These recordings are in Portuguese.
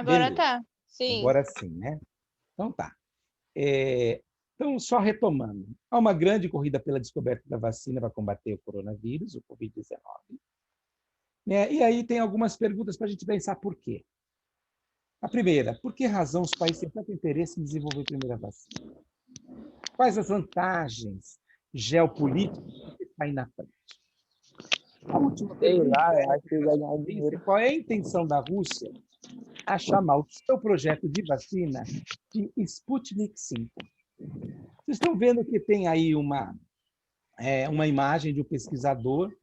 Agora Beleza. tá. Sim. Agora sim, né? Então tá. Então, só retomando, há uma grande corrida pela descoberta da vacina para combater o coronavírus, o Covid-19. Né? E aí tem algumas perguntas para a gente pensar por quê. A primeira, por que razão os países têm tanto interesse em desenvolver a primeira vacina? Quais as vantagens geopolíticas que saem na frente? A última Sei pergunta lá, eu é, acho que vai ganhar dinheiro. qual é a intenção da Rússia a chamar o seu projeto de vacina de Sputnik V? Vocês estão vendo que tem aí uma imagem de um pesquisador,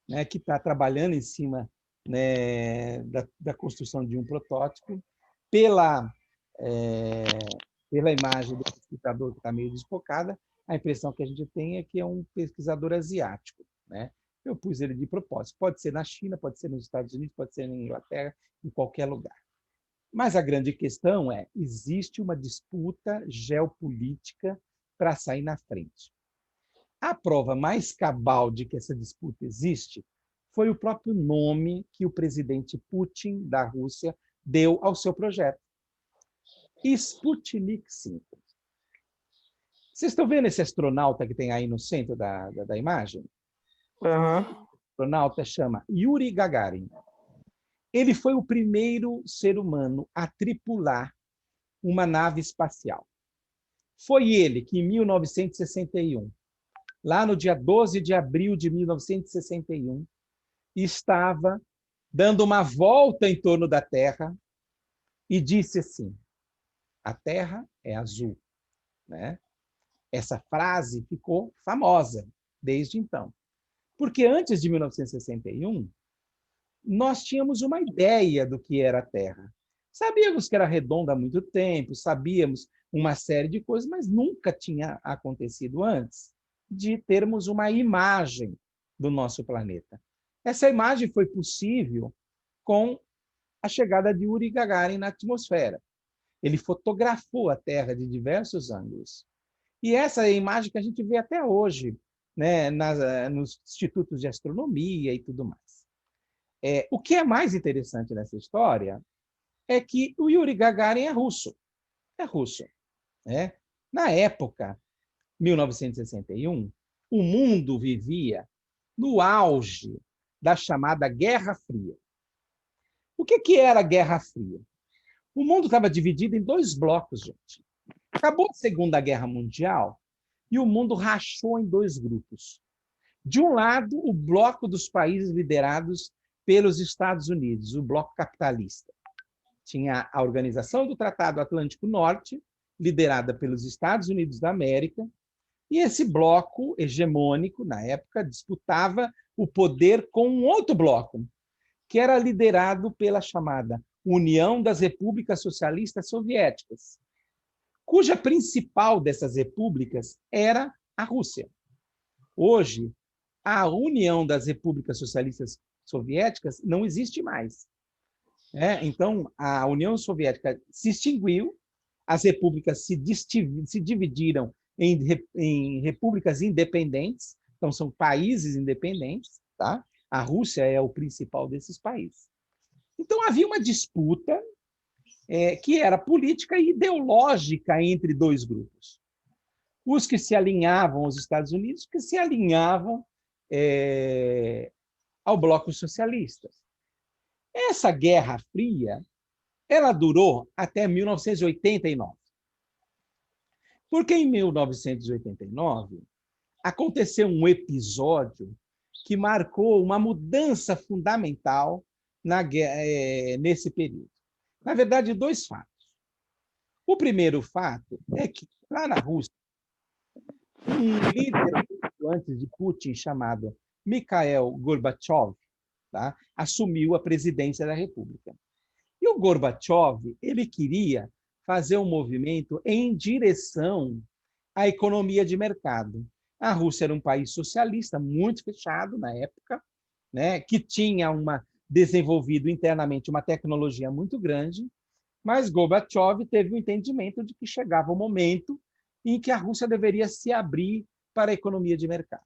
né, que está trabalhando em cima, né, da construção de um protótipo. Pela, pela imagem do pesquisador, que está meio desfocada, a impressão que a gente tem é que é um pesquisador asiático. Né? Eu pus ele de propósito. Pode ser na China, pode ser nos Estados Unidos, pode ser na Inglaterra, em qualquer lugar. Mas a grande questão é, existe uma disputa geopolítica para sair na frente. A prova mais cabal de que essa disputa existe foi o próprio nome que o presidente Putin, da Rússia, deu ao seu projeto. Sputnik V. Vocês estão vendo esse astronauta que tem aí no centro da imagem? Aham. O astronauta chama Yuri Gagarin. Ele foi o primeiro ser humano a tripular uma nave espacial. Foi ele que, em 1961, lá no dia 12 de abril de 1961, estava dando uma volta em torno da Terra e disse assim: a Terra é azul. Né? Essa frase ficou famosa desde então. Porque antes de 1961, nós tínhamos uma ideia do que era a Terra. Sabíamos que era redonda há muito tempo, sabíamos uma série de coisas, mas nunca tinha acontecido antes de termos uma imagem do nosso planeta. Essa imagem foi possível com a chegada de Yuri Gagarin na atmosfera. Ele fotografou a Terra de diversos ângulos. E essa é a imagem que a gente vê até hoje, né, nos institutos de astronomia e tudo mais. O que é mais interessante nessa história é que o Yuri Gagarin é russo. É russo. Né? Na época, 1961, o mundo vivia no auge da chamada Guerra Fria. O que era a Guerra Fria? O mundo estava dividido em dois blocos, gente. Acabou a Segunda Guerra Mundial e o mundo rachou em dois grupos. De um lado, o bloco dos países liderados pelos Estados Unidos, o bloco capitalista. Tinha a Organização do Tratado Atlântico Norte, liderada pelos Estados Unidos da América, e esse bloco hegemônico, na época, disputava o poder com um outro bloco, que era liderado pela chamada União das Repúblicas Socialistas Soviéticas, cuja principal dessas repúblicas era a Rússia. Hoje, a União das Repúblicas Socialistas Soviéticas não existe mais. Então, a União Soviética se extinguiu, as repúblicas se dividiram em repúblicas independentes, então são países independentes, tá? A Rússia é o principal desses países. Então, havia uma disputa que era política e ideológica entre dois grupos. Os que se alinhavam aos Estados Unidos, que se alinhavam ao bloco socialista. Essa Guerra Fria, ela durou até 1989. Porque em 1989 aconteceu um episódio que marcou uma mudança fundamental nesse período. Na verdade, dois fatos. O primeiro fato é que, lá na Rússia, um líder antes de Putin, chamado Mikhail Gorbachev, tá, assumiu a presidência da República. E o Gorbachev, ele queria fazer um movimento em direção à economia de mercado. A Rússia era um país socialista, muito fechado na época, né, que tinha desenvolvido internamente uma tecnologia muito grande, mas Gorbachev teve o entendimento de que chegava o momento em que a Rússia deveria se abrir para a economia de mercado.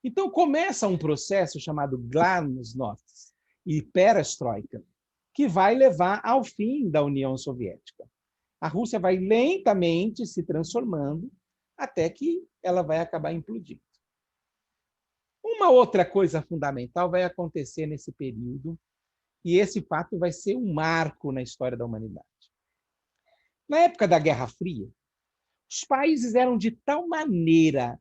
Então, começa um processo chamado Glasnost e Perestroika, que vai levar ao fim da União Soviética. A Rússia vai lentamente se transformando até que ela vai acabar implodindo. Uma outra coisa fundamental vai acontecer nesse período, e esse fato vai ser um marco na história da humanidade. Na época da Guerra Fria, os países eram de tal maneira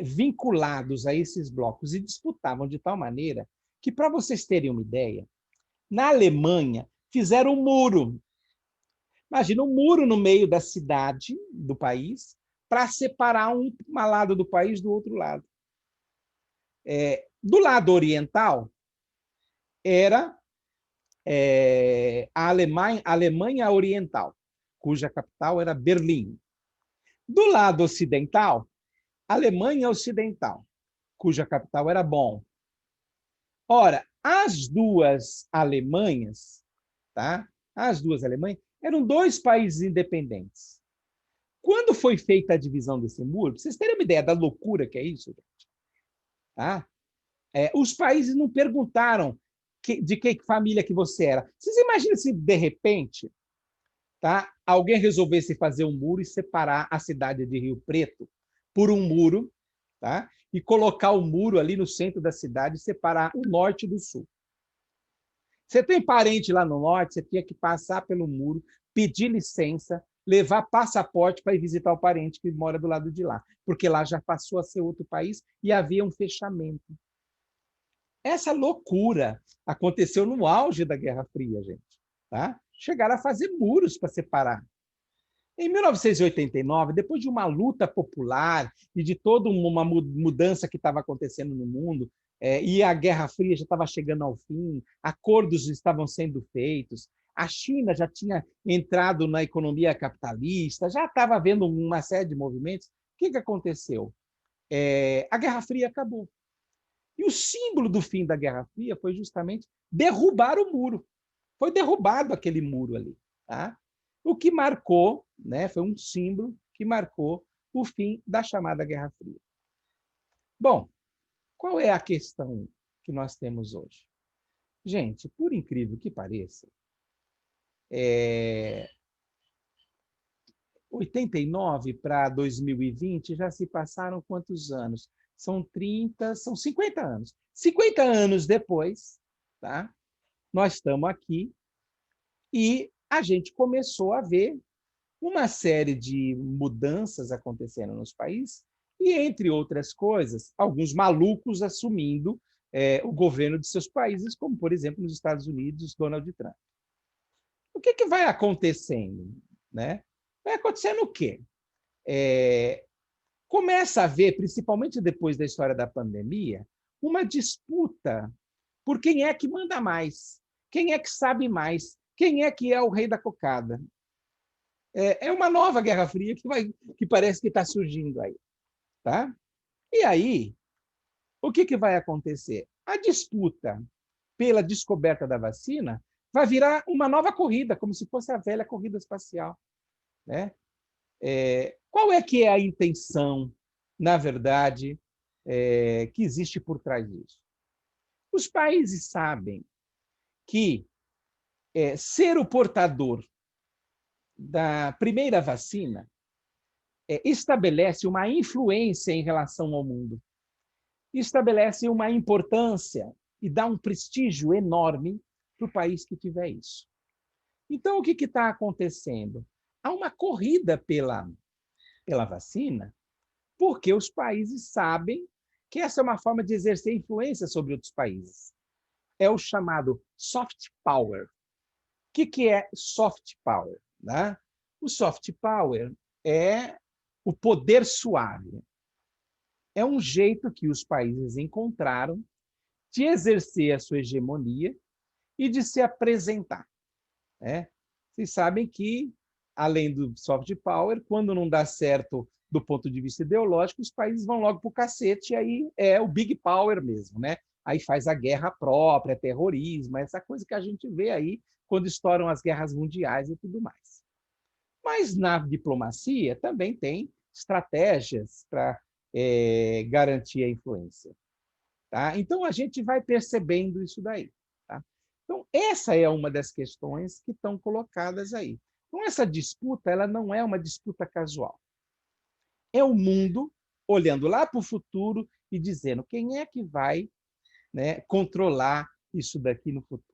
vinculados a esses blocos e disputavam de tal maneira que, para vocês terem uma ideia, na Alemanha fizeram um muro. Imagina um muro no meio da cidade, do país, para separar um lado do país do outro lado. Do lado oriental, era a Alemanha Oriental, cuja capital era Berlim. Do lado ocidental, Alemanha Ocidental, cuja capital era Bonn. Ora, as duas Alemanhas, tá? As duas Alemanhas eram dois países independentes. Quando foi feita a divisão desse muro, para vocês terem uma ideia da loucura que é isso, gente, tá? Os países não perguntaram de que família que você era. Vocês imaginam se, de repente, tá, alguém resolvesse fazer um muro e separar a cidade de Rio Preto por um muro, tá? E colocar o muro ali no centro da cidade e separar o norte do sul. Você tem parente lá no norte, você tinha que passar pelo muro, pedir licença, levar passaporte para ir visitar o parente que mora do lado de lá, porque lá já passou a ser outro país e havia um fechamento. Essa loucura aconteceu no auge da Guerra Fria, gente. Tá? Chegaram a fazer muros para separar. Em 1989, depois de uma luta popular e de toda uma mudança que estava acontecendo no mundo, e a Guerra Fria já estava chegando ao fim, acordos estavam sendo feitos, a China já tinha entrado na economia capitalista, já estava havendo uma série de movimentos. O que aconteceu? A Guerra Fria acabou. E o símbolo do fim da Guerra Fria foi justamente derrubar o muro. Foi derrubado aquele muro ali. Tá? O que marcou, né, foi um símbolo que marcou o fim da chamada Guerra Fria. Bom, qual é a questão que nós temos hoje? Gente, por incrível que pareça, 89 para 2020 já se passaram quantos anos? São 30, são 50 anos. 50 anos depois, tá? Nós estamos aqui e a gente começou a ver uma série de mudanças acontecendo nos países e, entre outras coisas, alguns malucos assumindo o governo de seus países, como, por exemplo, nos Estados Unidos, Donald Trump. O que vai acontecendo? Né? Vai acontecendo o quê? Começa a haver, principalmente depois da história da pandemia, uma disputa por quem é que manda mais, quem é que sabe mais, quem é que é o rei da cocada. É uma nova Guerra Fria que parece que está surgindo aí. Tá? E aí, o que vai acontecer? A disputa pela descoberta da vacina vai virar uma nova corrida, como se fosse a velha corrida espacial. Né? Qual é que é a intenção, na verdade, que existe por trás disso? Os países sabem que ser o portador da primeira vacina estabelece uma influência em relação ao mundo, estabelece uma importância e dá um prestígio enorme para o país que tiver isso. Então, o que está acontecendo? Há uma corrida pela vacina, porque os países sabem que essa é uma forma de exercer influência sobre outros países. É o chamado soft power. O que é soft power? Né? O soft power é o poder suave. É um jeito que os países encontraram de exercer a sua hegemonia e de se apresentar. Né? Vocês sabem que, além do soft power, quando não dá certo do ponto de vista ideológico, os países vão logo para o cacete, e aí é o big power mesmo. Né? Aí faz a guerra própria, terrorismo, essa coisa que a gente vê aí quando estouram as guerras mundiais e tudo mais. Mas na diplomacia também tem estratégias para garantir a influência. Tá? Então, a gente vai percebendo isso daí. Tá? Então, essa é uma das questões que estão colocadas aí. Então, essa disputa ela não é uma disputa casual. É o mundo olhando lá para o futuro e dizendo quem é que vai, né, controlar isso daqui no futuro.